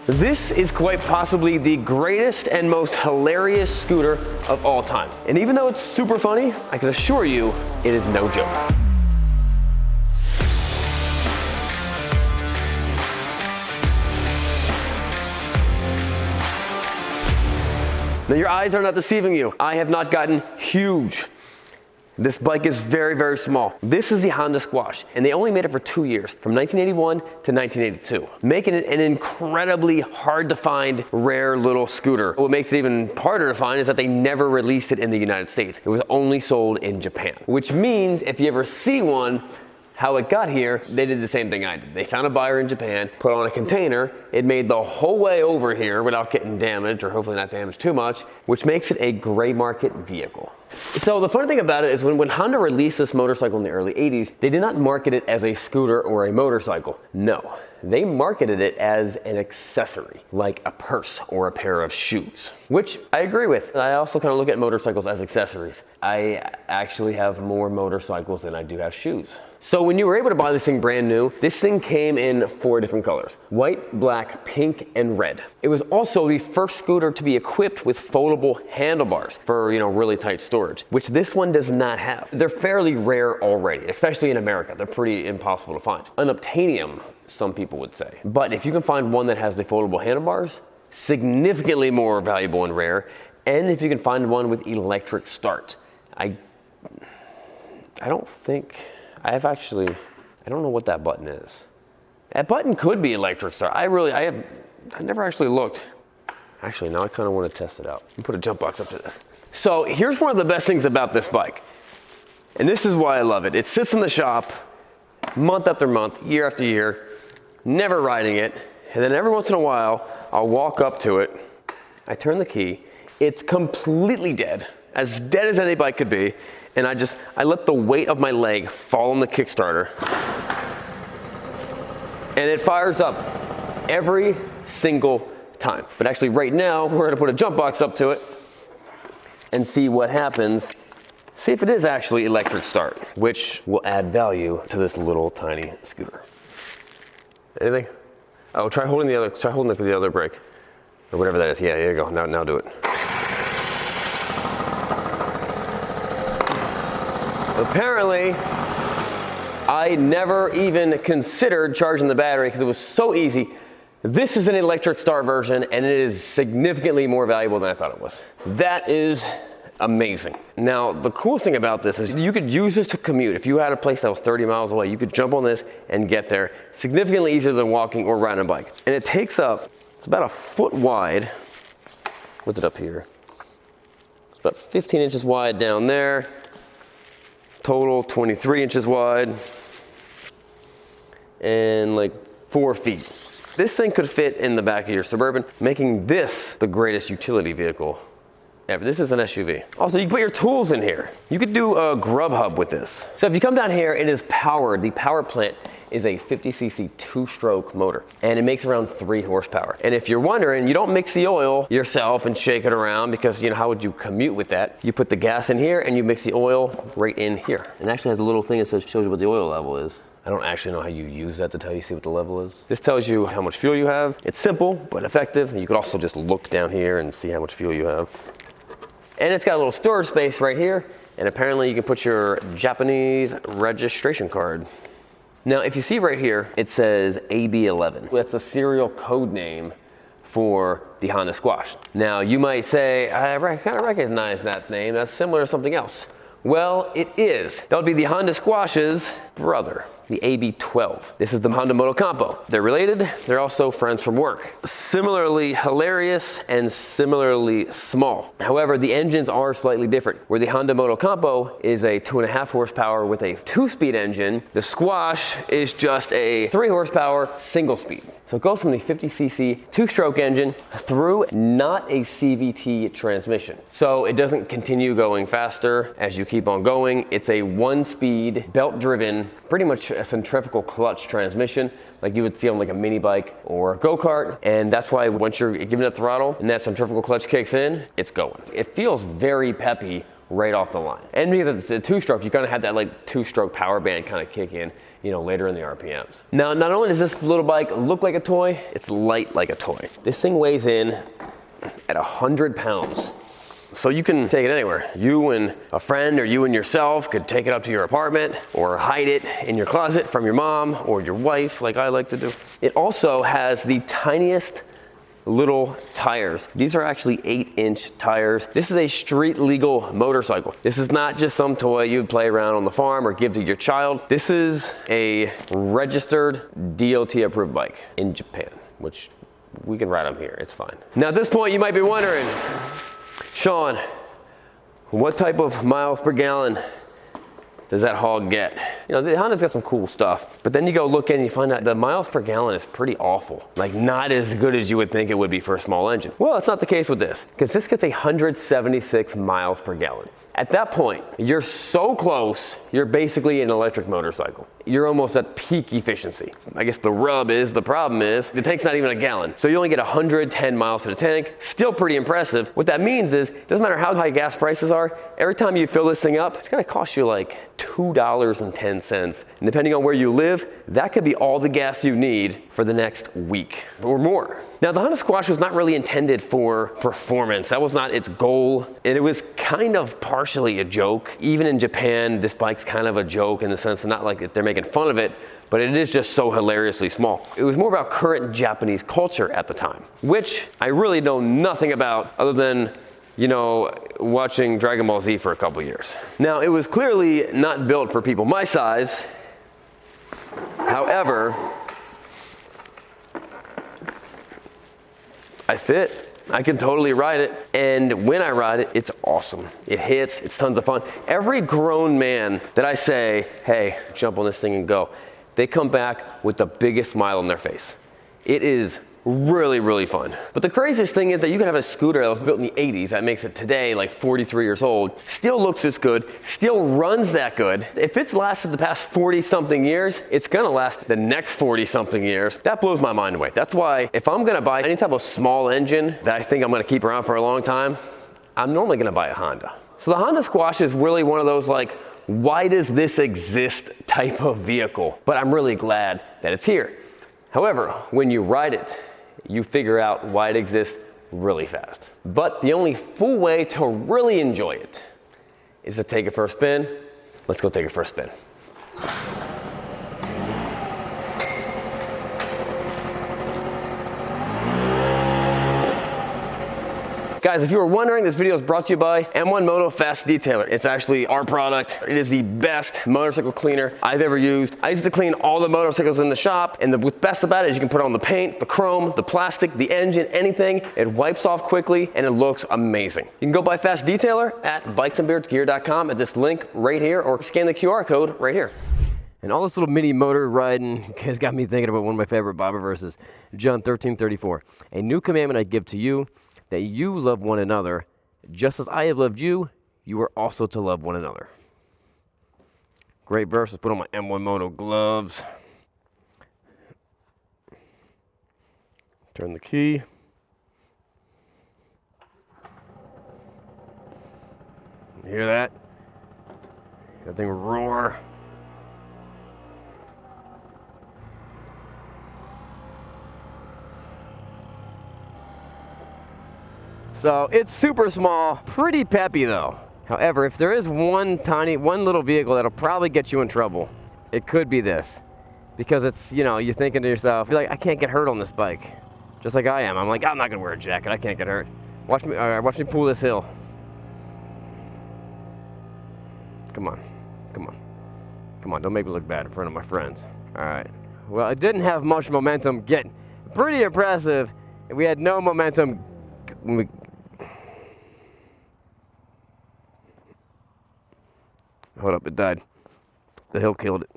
This is quite possibly the greatest and most hilarious scooter of all time. And even though it's super funny, I can assure you it is no joke. Now your eyes are not deceiving you. I have not gotten huge. This bike is very, very small. This is the Honda Squash, and they only made it for 2 years, from 1981 to 1982, making it an incredibly hard to find, rare little scooter. What makes it even harder to find is that they never released it in the United States. It was only sold in Japan, which means if you ever see one, how it got here, they did the same thing I did. They found a buyer in Japan, put it on a container, it made the whole way over here without getting damaged, or hopefully not damaged too much, which makes it a gray market vehicle. So the funny thing about it is when Honda released this motorcycle in the early 80s, they did not market it as a scooter or a motorcycle. No, they marketed it as an accessory, like a purse or a pair of shoes, which I agree with. I also kind of look at motorcycles as accessories. I actually have more motorcycles than I do have shoes. So when you were able to buy this thing brand new, this thing came in 4 different colors: white, black, pink, and red. It was also the first scooter to be equipped with foldable handlebars for, really tight storage, which this one does not have. They're fairly rare already, especially in America. They're pretty impossible to find. Unobtainium, some people would say. But if you can find one that has the foldable handlebars, significantly more valuable and rare. And if you can find one with electric start, I don't know what that button is. That button could be electric start. I never actually looked. Actually, now I kind of want to test it out. Let me put a jump box up to this. So here's one of the best things about this bike. And this is why I love it. It sits in the shop month after month, year after year, never riding it. And then every once in a while, I'll walk up to it. I turn the key. It's completely dead as any bike could be. And I let the weight of my leg fall on the Kickstarter. And it fires up every single time. But actually right now, we're gonna put a jump box up to it and see what happens. See if it is actually electric start, which will add value to this little tiny scooter. Anything? Oh, try holding the other brake. Or whatever that is. Yeah, here you go. Now do it. Apparently, I never even considered charging the battery because it was so easy. This is an electric start version, and it is significantly more valuable than I thought it was. That is amazing. Now, the coolest thing about this is you could use this to commute. If you had a place that was 30 miles away, you could jump on this and get there. Significantly easier than walking or riding a bike. And it takes up, it's about a foot wide. What's it up here? It's about 15 inches wide down there. Total 23 inches wide and like 4 feet. This thing could fit in the back of your Suburban, making this the greatest utility vehicle ever. This is an SUV. Also, you can put your tools in here. You could do a grub hub with this. So if you come down here, it is powered. The power plant is a 50cc 2-stroke motor, and it makes around 3 horsepower. And if you're wondering, you don't mix the oil yourself and shake it around because, how would you commute with that? You put the gas in here and you mix the oil right in here. And actually has a little thing that shows you what the oil level is. I don't actually know how you use that to tell you, see what the level is. This tells you how much fuel you have. It's simple, but effective. You could also just look down here and see how much fuel you have. And it's got a little storage space right here. And apparently you can put your Japanese registration card. Now, if you see right here, it says AB11. That's a serial code name for the Honda Squash. Now, you might say, I kind of recognize that name. That's similar to something else. Well, it is. That would be the Honda Squash's brother, the AB12. This is the Honda Motocampo. They're related. They're also friends from work. Similarly hilarious and similarly small. However, the engines are slightly different. Where the Honda Motocampo is a 2.5 horsepower with a 2-speed engine, the Squash is just a 3 horsepower single speed. So it goes from the 50cc 2-stroke engine through not a CVT transmission. So it doesn't continue going faster as you keep on going. It's a 1-speed, belt-driven, pretty much a centrifugal clutch transmission like you would see on like a mini bike or a go-kart. And that's why once you're giving it throttle and that centrifugal clutch kicks in, it's going. It feels very peppy right off the line. And because it's a two-stroke, you kind of have that like two-stroke power band kind of kick in, you know, later in the RPMs. Now, not only does this little bike look like a toy, it's light like a toy. This thing weighs in at 100 pounds. So you can take it anywhere. You and a friend or you and yourself could take it up to your apartment or hide it in your closet from your mom or your wife, like I like to do. It also has the tiniest little tires. These are actually 8-inch tires. This is a street legal motorcycle. This is not just some toy you'd play around on the farm or give to your child. This is a registered DOT approved bike in Japan, which we can ride them here, it's fine. Now at this point you might be wondering, Sean, what type of miles per gallon does that hog get? You know, the Honda's got some cool stuff, but then you go look in and you find out the miles per gallon is pretty awful. Like not as good as you would think it would be for a small engine. Well, that's not the case with this, because this gets 176 miles per gallon. At that point, you're so close, you're basically an electric motorcycle. You're almost at peak efficiency. I guess the problem is, the tank's not even a gallon. So you only get 110 miles to the tank, still pretty impressive. What that means is, it doesn't matter how high gas prices are, every time you fill this thing up, it's gonna cost you like $2.10. And depending on where you live, that could be all the gas you need for the next week or more. Now, the Honda Squash was not really intended for performance. That was not its goal. And it was kind of partially a joke. Even in Japan, this bike's kind of a joke in the sense of not like they're making fun of it, but it is just so hilariously small. It was more about current Japanese culture at the time, which I really know nothing about other than, you know, watching Dragon Ball Z for a couple years. Now, it was clearly not built for people my size. However, I fit. I can totally ride it. And when I ride it, it's awesome. It hits, it's tons of fun. Every grown man that I say, hey, jump on this thing and go, they come back with the biggest smile on their face. It is really, really fun. But the craziest thing is that you can have a scooter that was built in the 80s that makes it today like 43 years old, still looks this good, still runs that good. If it's lasted the past 40 something years, it's gonna last the next 40 something years. That blows my mind away. That's why if I'm gonna buy any type of small engine that I think I'm gonna keep around for a long time, I'm normally gonna buy a Honda. So the Honda Squash is really one of those like, why does this exist type of vehicle? But I'm really glad that it's here. However, when you ride it, you figure out why it exists really fast. But the only full way to really enjoy it is to take it for a spin. Let's go take it for a spin. Guys, if you were wondering, this video is brought to you by M1 Moto Fast Detailer. It's actually our product. It is the best motorcycle cleaner I've ever used. I use it to clean all the motorcycles in the shop, and the best about it is you can put on the paint, the chrome, the plastic, the engine, anything. It wipes off quickly, and it looks amazing. You can go buy Fast Detailer at bikesandbeardsgear.com at this link right here, or scan the QR code right here. And all this little mini motor riding has got me thinking about one of my favorite Bible verses, John 13:34. A new commandment I give to you, that you love one another, just as I have loved you, you are also to love one another. Great verse. Let's put on my M1 Moto gloves. Turn the key. You hear that? That thing roar. So it's super small, pretty peppy though. However, if there is one little vehicle that'll probably get you in trouble, it could be this. Because it's, you know, you're thinking to yourself, you're like, I can't get hurt on this bike. Just like I am. I'm like, I'm not gonna wear a jacket, I can't get hurt. Watch me pull this hill. Come on, come on. Come on, don't make me look bad in front of my friends. All right. Well, it didn't have much momentum getting, pretty impressive. We had no momentum when we, hold up, it died. The hill killed it.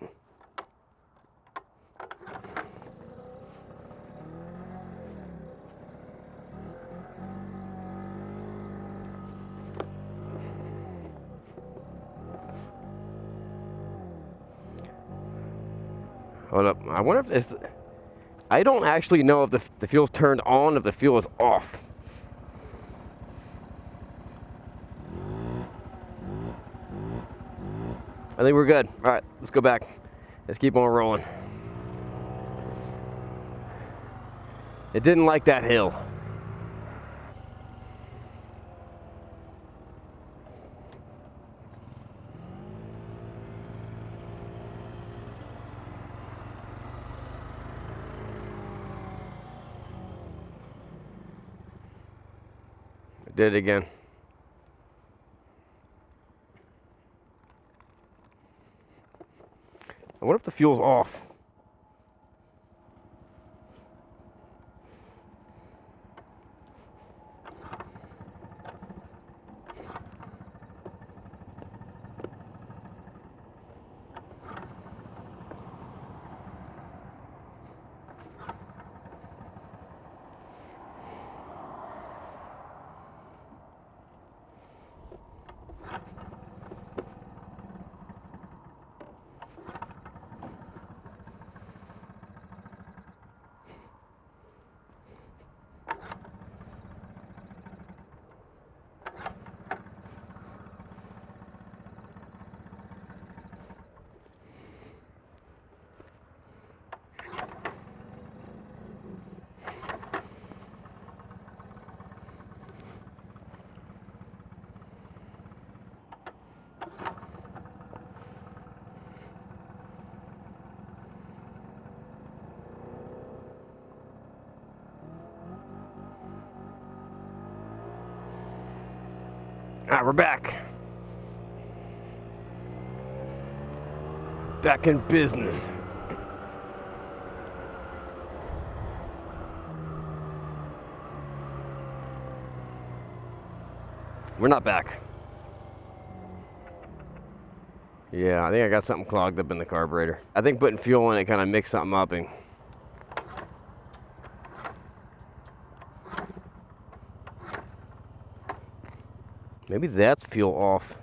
Hold up, I wonder if it's, I don't actually know if the fuel's turned on, if the fuel is off. I think we're good. All right, let's go back. Let's keep on rolling. It didn't like that hill. It did it again. I wonder if the fuel's off. All right, we're back. Back in business. We're not back. Yeah, I think I got something clogged up in the carburetor. I think putting fuel in it kind of mixed something up and maybe that's fuel off.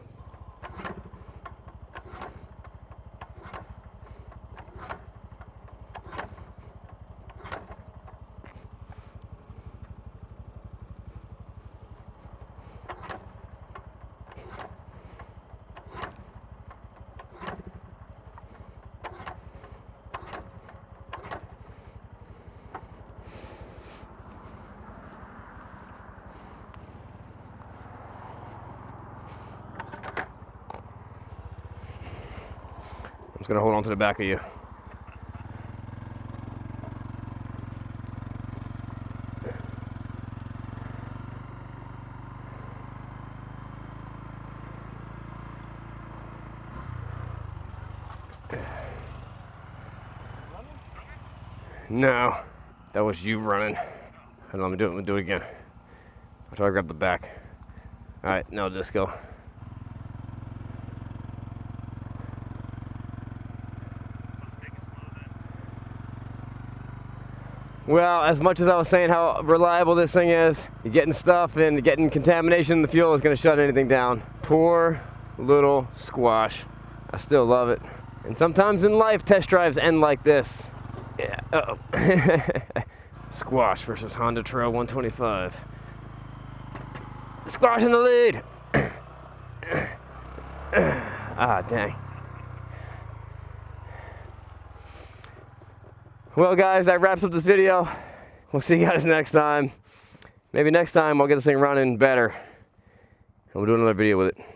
I'm just gonna hold on to the back of you. No, that was you running. Hold on, I'm gonna do it again. I'll try to grab the back. All right, now just go. Well, as much as I was saying how reliable this thing is, you're getting stuff and getting contamination in the fuel is going to shut anything down. Poor little squash. I still love it. And sometimes in life, test drives end like this. Yeah, uh-oh. Squash versus Honda Trail 125. Squash in the lead. Ah, dang. Well, guys, that wraps up this video. We'll see you guys next time. Maybe next time I'll get this thing running better. And we'll do another video with it.